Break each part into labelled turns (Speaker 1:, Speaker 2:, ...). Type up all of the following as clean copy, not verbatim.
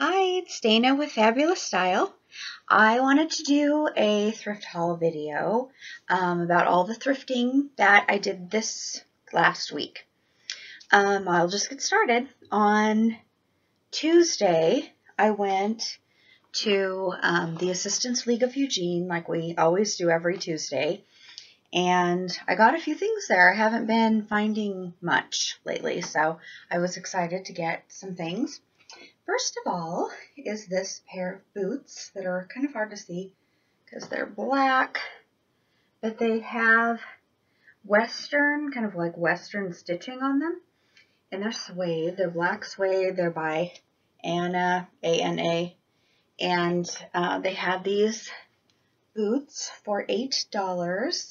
Speaker 1: Hi, it's Dana with Fabulous Style. I wanted to do a thrift haul video about all the thrifting that I did this last week. I'll just get started. On Tuesday, I went to the Assistance League of Eugene, like we always do every Tuesday, and I got a few things there. I haven't been finding much lately, so I was excited to get some things. First of all is this pair of boots that are kind of hard to see because they're black, but they have Western, kind of like Western stitching on them. And they're suede. They're black suede. They're by Anna, A-N-A. And they had these boots for $8.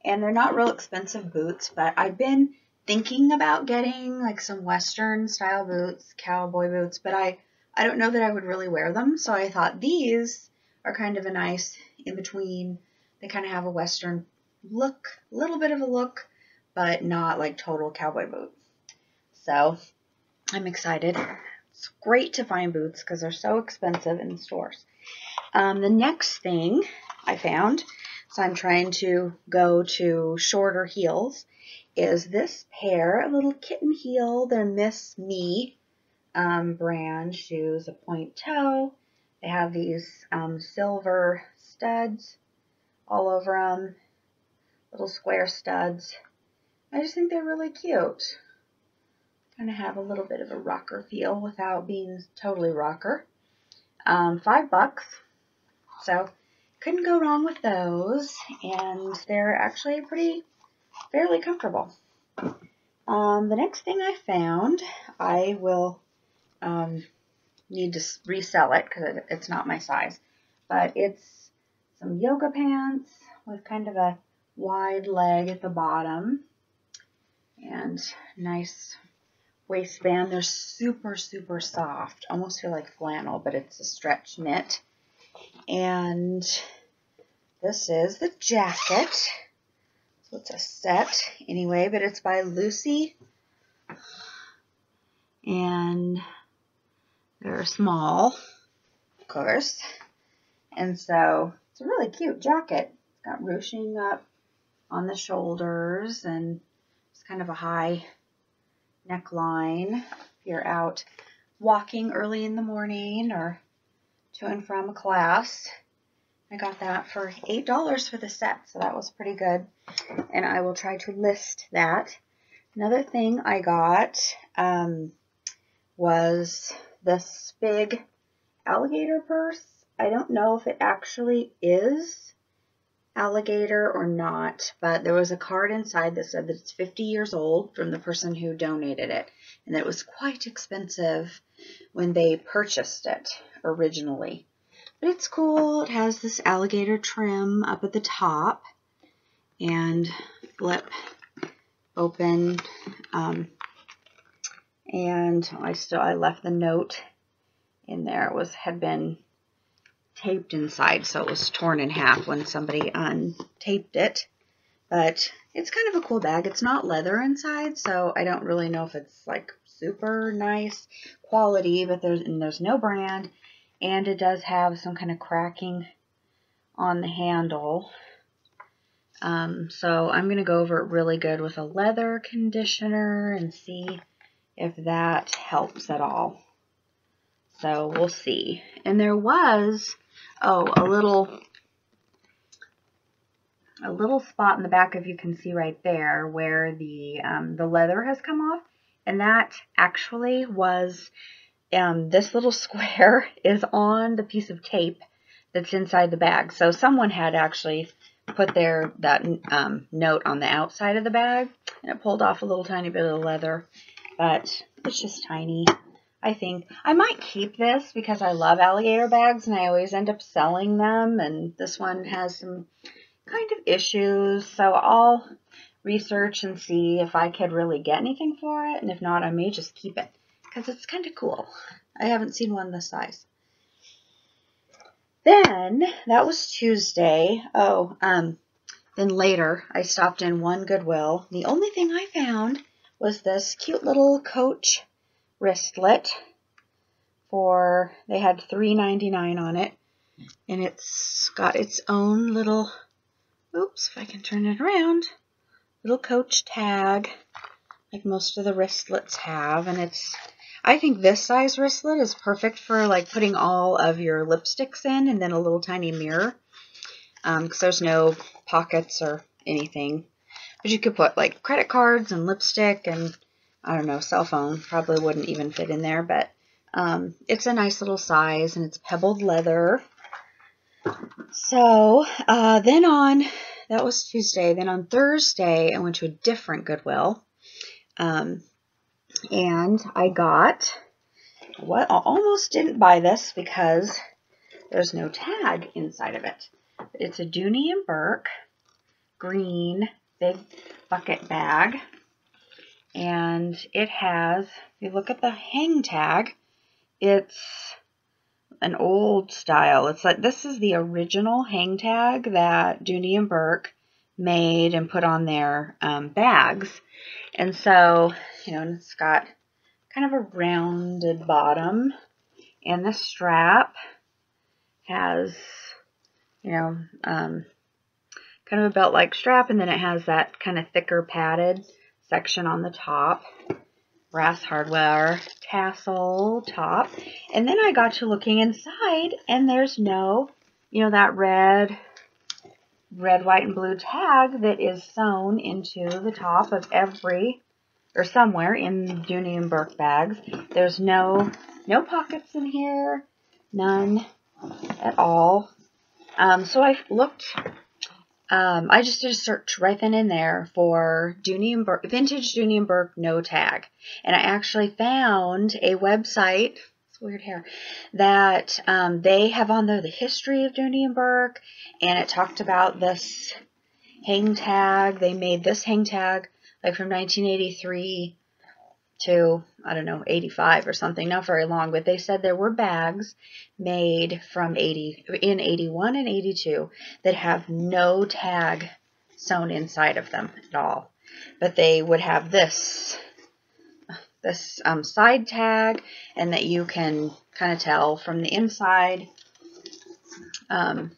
Speaker 1: And they're not real expensive boots, but I've been thinking about getting like some Western style boots, cowboy boots, but I don't know that I would really wear them. So I thought these are kind of a nice in between. They kind of have a Western look, a little bit of a look, but not like total cowboy boot. So I'm excited. It's great to find boots because they're so expensive in the stores. The next thing I found, so I'm trying to go to shorter heels, is this pair of little kitten heel. They're Miss Me brand shoes, a point toe. They have these silver studs all over them, little square studs. I just think they're really cute. Kind of have a little bit of a rocker feel without being totally rocker. $5, so couldn't go wrong with those, and they're actually fairly comfortable. The next thing I found, I will need to resell it because it's not my size, but it's some yoga pants with kind of a wide leg at the bottom and nice waistband. They're super soft, almost feel like flannel, but it's a stretch knit. And this is the jacket. So it's a set anyway, but it's by Lucy. And they're small, of course. And so it's a really cute jacket. It's got ruching up on the shoulders and it's kind of a high neckline if you're out walking early in the morning or to and from a class. I got that for $8 for the set, so that was pretty good. And I will try to list that. Another thing I got was this big alligator purse. I don't know if it actually is alligator or not, but there was a card inside that said that it's 50 years old from the person who donated it, and that it was quite expensive when they purchased it originally. But it's cool. It has this alligator trim up at the top and flip open. And I left the note in there. It had been taped inside, so it was torn in half when somebody untaped it. But it's kind of a cool bag. It's not leather inside, so I don't really know if it's like super nice quality, but there's no brand. And it does have some kind of cracking on the handle. So I'm going to go over it really good with a leather conditioner and see if that helps at all. So we'll see. And there was, a little spot in the back, if you can see right there, where the leather has come off. And that actually was... this little square is on the piece of tape that's inside the bag. So someone had actually put that note on the outside of the bag, and it pulled off a little tiny bit of the leather, but it's just tiny. I think I might keep this because I love alligator bags and I always end up selling them, and this one has some kind of issues, so I'll research and see if I could really get anything for it, and if not, I may just keep it. Because it's kind of cool. I haven't seen one this size. Then, that was Tuesday. Then later, I stopped in one Goodwill. The only thing I found was this cute little Coach wristlet they had $3.99 on it. And it's got its own little, oops, if I can turn it around, little Coach tag, like most of the wristlets have. And I think this size wristlet is perfect for like putting all of your lipsticks in, and then a little tiny mirror, because there's no pockets or anything. But you could put like credit cards and lipstick and, I don't know, cell phone. Probably wouldn't even fit in there, but it's a nice little size, and it's pebbled leather. So that was Tuesday. Then on Thursday, I went to a different Goodwill. And I got, I almost didn't buy this because there's no tag inside of it. It's a Dooney Bourke green big bucket bag. And it has, if you look at the hang tag, it's an old style. It's like, this is the original hang tag that Dooney Bourke made and put on their bags. And so, and it's got kind of a rounded bottom, and the strap has, kind of a belt-like strap, and then it has that kind of thicker padded section on the top, brass hardware tassel top. And then I got to looking inside, and there's no, that red, white, and blue tag that is sewn into the top of somewhere in Dooney Bourke bags. There's no pockets in here, none at all. So I looked, I just did a search right then and there for vintage Dooney Bourke no tag. And I actually found a website, it's weird hair, that they have on there the history of Dooney Bourke, and it talked about this hang tag. They made this hang tag like from 1983 to, I don't know, 85 or something, not very long, but they said there were bags made from in 81 and 82 that have no tag sewn inside of them at all. But they would have this side tag, and that you can kind of tell from the inside. You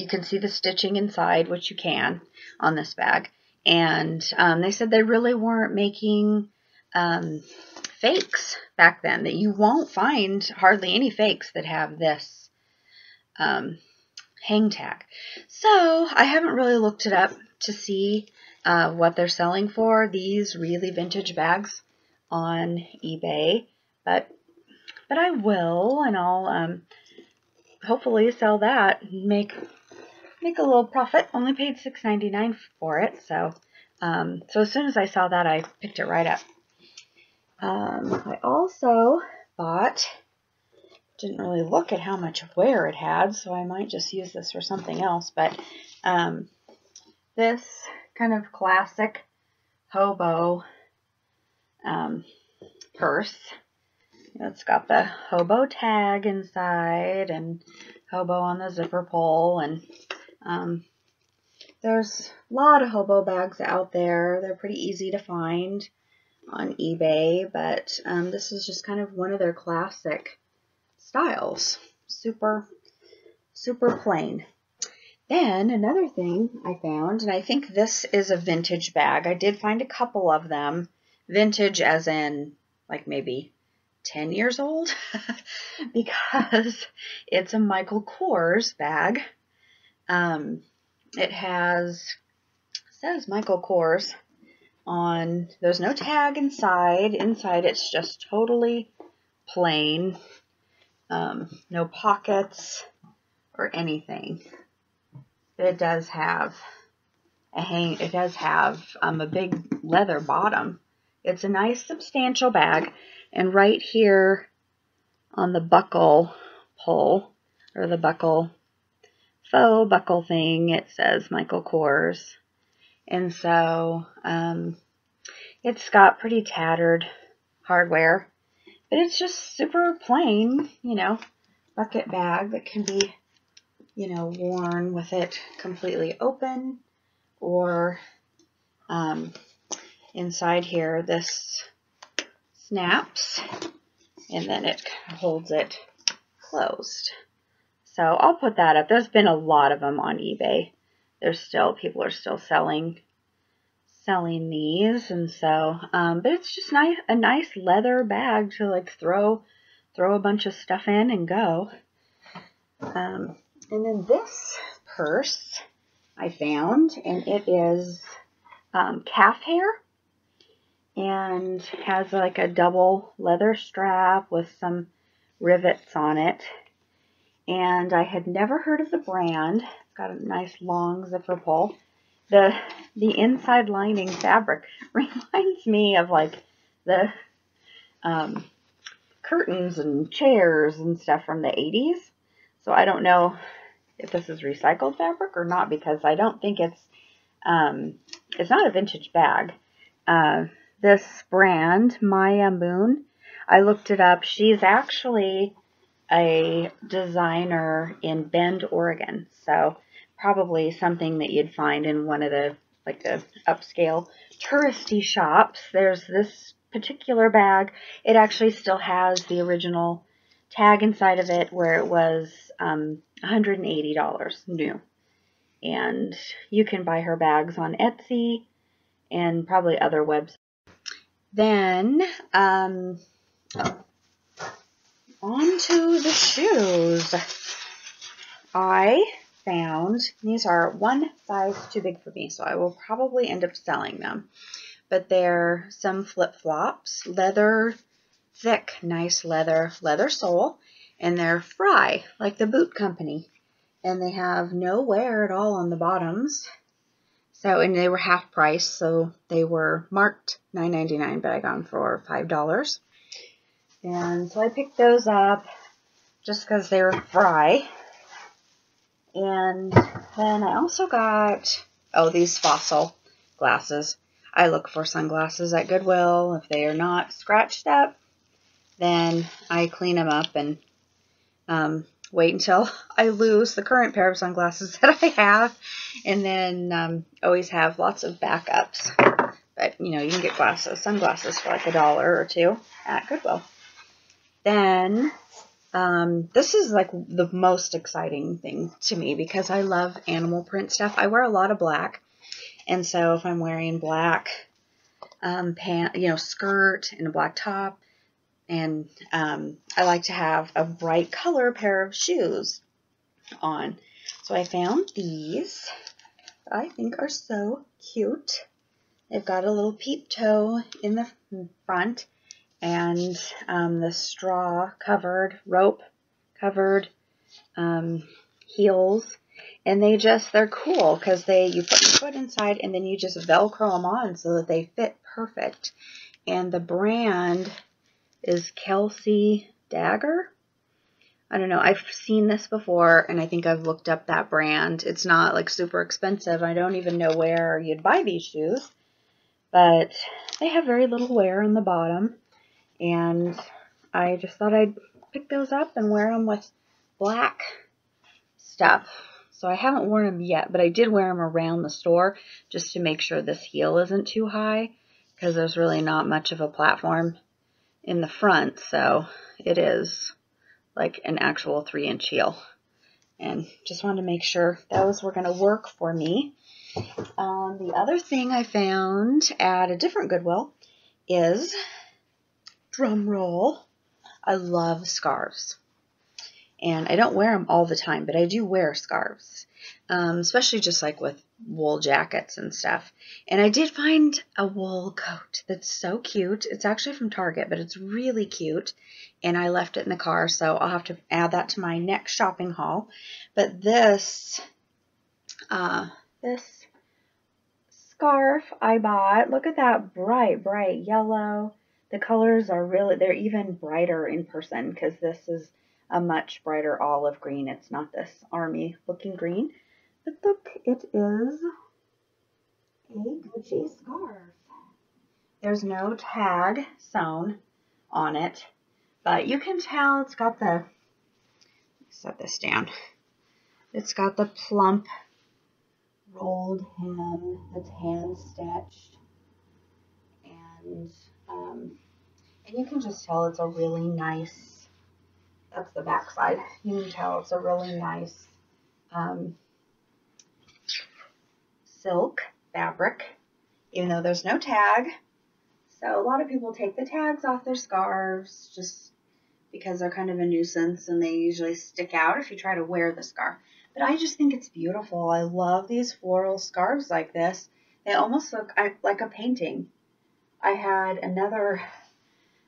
Speaker 1: can see the stitching inside, which you can on this bag. And they said they really weren't making fakes back then, that you won't find hardly any fakes that have this hang tag. So I haven't really looked it up to see what they're selling for these really vintage bags on eBay, but I will, and I'll hopefully sell that and make a little profit. Only paid $6.99 for it, so as soon as I saw that, I picked it right up. I also didn't really look at how much wear it had, so I might just use this for something else, but this kind of classic hobo purse. It's got the hobo tag inside and hobo on the zipper pull, and there's a lot of hobo bags out there. They're pretty easy to find on eBay, but this is just kind of one of their classic styles. Super, super plain. Then another thing I found, and I think this is a vintage bag. I did find a couple of them. Vintage as in like maybe 10 years old, because it's a Michael Kors bag. It says Michael Kors on, there's no tag inside. Inside it's just totally plain. No pockets or anything. It does have a big leather bottom. It's a nice substantial bag, and right here on the buckle pull, or the faux buckle thing, it says Michael Kors. And so it's got pretty tattered hardware, but it's just super plain, bucket bag that can be, worn with it completely open, or inside here this snaps and then it holds it closed. So I'll put that up. There's been a lot of them on eBay. People are still selling these, and so, but it's just a nice leather bag to like throw a bunch of stuff in and go. And then this purse I found, and it is calf hair, and has like a double leather strap with some rivets on it. And I had never heard of the brand. It's got a nice long zipper pull. The inside lining fabric reminds me of like the curtains and chairs and stuff from the 80s. So I don't know if this is recycled fabric or not, because I don't think it's not a vintage bag. This brand, Maya Moon, I looked it up. She's actually a designer in Bend, Oregon. So probably something that you'd find in one of the upscale touristy shops. There's this particular bag. It actually still has the original tag inside of it, where it was $180 new. And you can buy her bags on Etsy and probably other websites. Then on to the shoes. I found, these are one size too big for me, so I will probably end up selling them. But they're some flip-flops, leather, thick, nice leather sole, and they're Fry, like the boot company. And they have no wear at all on the bottoms. So, and they were half price, so they were marked $9.99, but I got them for $5. And so I picked those up just because they were Fry. And then I also got, these Fossil glasses. I look for sunglasses at Goodwill. If they are not scratched up, then I clean them up and wait until I lose the current pair of sunglasses that I have. And then always have lots of backups. But, you can get sunglasses for like $1 or $2 at Goodwill. Then this is like the most exciting thing to me, because I love animal print stuff. I wear a lot of black, and so if I'm wearing black skirt and a black top, and I like to have a bright color pair of shoes on. So I found these that I think are so cute. They've got a little peep toe in the front, and the straw covered, rope covered heels. And they're cool because you put your foot inside and then you just Velcro them on so that they fit perfect. And the brand is Kelsi Dagger. I don't know. I've seen this before, and I think I've looked up that brand. It's not like super expensive. I don't even know where you'd buy these shoes, but they have very little wear on the bottom. And I just thought I'd pick those up and wear them with black stuff. So I haven't worn them yet, but I did wear them around the store just to make sure this heel isn't too high, because there's really not much of a platform in the front. So it is like an actual 3-inch heel. And just wanted to make sure those were going to work for me. The other thing I found at a different Goodwill is, drum roll, I love scarves. And I don't wear them all the time, but I do wear scarves, especially just like with wool jackets and stuff. And I did find a wool coat that's so cute. It's actually from Target, but it's really cute. And I left it in the car, so I'll have to add that to my next shopping haul. But this scarf I bought, look at that bright yellow. The colors are they're even brighter in person, because this is a much brighter olive green. It's not this army looking green. But look, it is a Gucci scarf. There's no tag sewn on it, but you can tell it's got set this down. It's got the plump rolled hem that's hand stitched. And And you can just tell it's a really nice, that's the back side. You can tell it's a really nice silk fabric, even though there's no tag. So a lot of people take the tags off their scarves just because they're kind of a nuisance and they usually stick out if you try to wear the scarf. But I just think it's beautiful. I love these floral scarves like this. They almost look like a painting. I had another,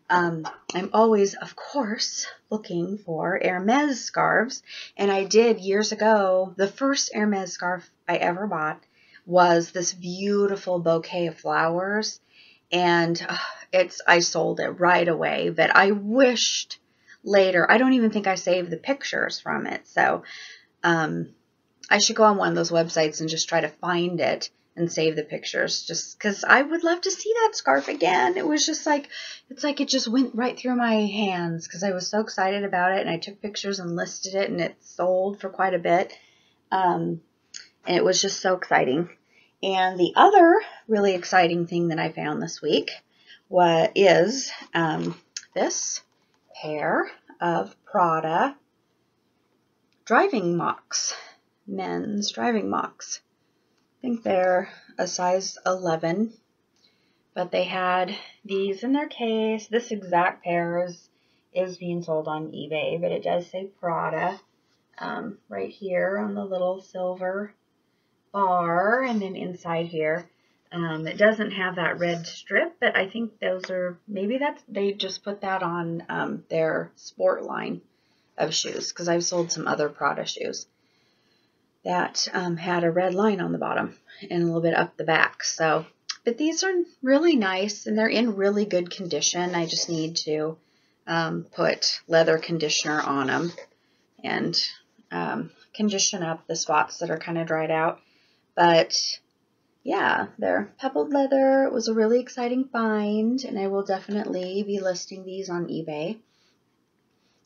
Speaker 1: I'm always, of course, looking for Hermes scarves. And I did years ago. The first Hermes scarf I ever bought was this beautiful bouquet of flowers. And I sold it right away. But I wished later, I don't even think I saved the pictures from it. So I should go on one of those websites and just try to find it and save the pictures, just because I would love to see that scarf again. It was just like, it's like it just went right through my hands because I was so excited about it, and I took pictures and listed it, and it sold for quite a bit. And it was just so exciting. And the other really exciting thing that I found this week is this pair of Prada driving mocks, men's driving mocks. I think they're a size 11, but they had these in their case. This exact pair is being sold on eBay, but it does say Prada right here on the little silver bar, and then inside here. It doesn't have that red strip, but I think those are, maybe they just put that on their sport line of shoes, because I've sold some other Prada shoes that had a red line on the bottom and a little bit up the back. So, but these are really nice, and they're in really good condition. I just need to put leather conditioner on them and condition up the spots that are kind of dried out. But yeah, they're pebbled leather. It was a really exciting find, and I will definitely be listing these on eBay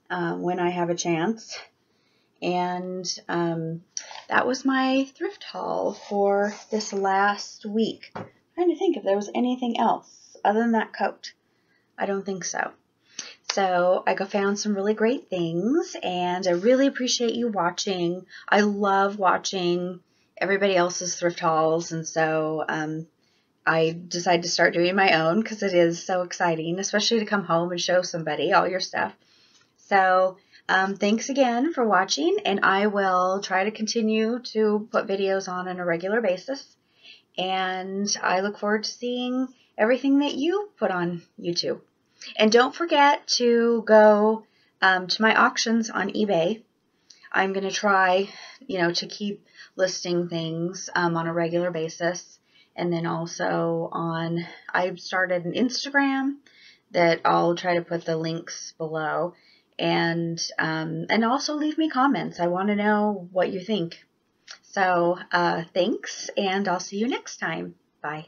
Speaker 1: when I have a chance. And that was my thrift haul for this last week. I'm trying to think if there was anything else other than that coat. I don't think so. So I found some really great things, and I really appreciate you watching. I love watching everybody else's thrift hauls, and so I decided to start doing my own because it is so exciting, especially to come home and show somebody all your stuff. So thanks again for watching, and I will try to continue to put videos on a regular basis, and I look forward to seeing everything that you put on YouTube. And don't forget to go to my auctions on eBay. I'm going to try, to keep listing things on a regular basis. And then also I've started an Instagram that I'll try to put the links below. And also leave me comments. I want to know what you think. So thanks, and I'll see you next time. Bye.